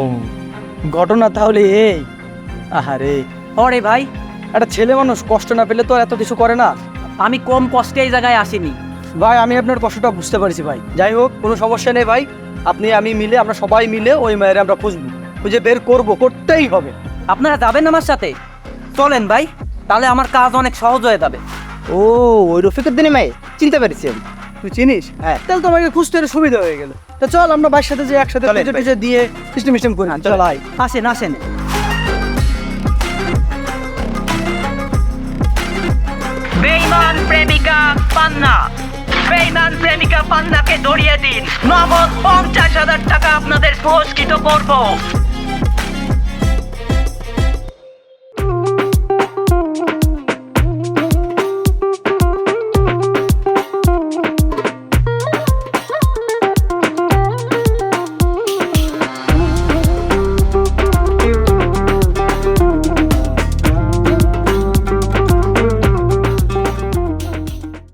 ও ঘটনা তাহলে এই। আহারে ওরে ভাই, একটা ছেলে মানুষ কষ্ট না পেলে তো আর এত কিছু করে না। আমি কম কষ্টে এই জায়গায় আসিনি। ভাই আমি আপনার কষ্টটা বুঝতে পারছি ভাই, যাই হোক কোনো সমস্যা নেই ভাই, আপনি আমি মিলে আমরা সবাই মিলে ওই মায়ের আমরা খুঁজবো, খুঁজে বের করবো, করতেই হবে। আপনারা যাবেন আমার সাথে? চলেন ভাই, তাহলে আমার কাজ অনেক সহজ হয়ে যাবে। ও ওই রফিকের দিনে মাই চিনতে পেরেছি আমি। তুই চিনিস? হ্যাঁ। তাহলে তো আমাকে খুঁজতে হলে সুবিধা হয়ে গেল। তা চল আমরা ভাইয়ের সাথে যে একসাথে চলেন পুজো ভাই। টুজো দিয়ে সিস্টেম করি। চল আয়। আসেন আসেন। বেঈমান প্রেমিকা পান্না, বেঈমান প্রেমিকা পান্নাকে ধরিয়ে দিন। নগদ 50,000 টাকা আপনাদের পুরস্কৃত করব।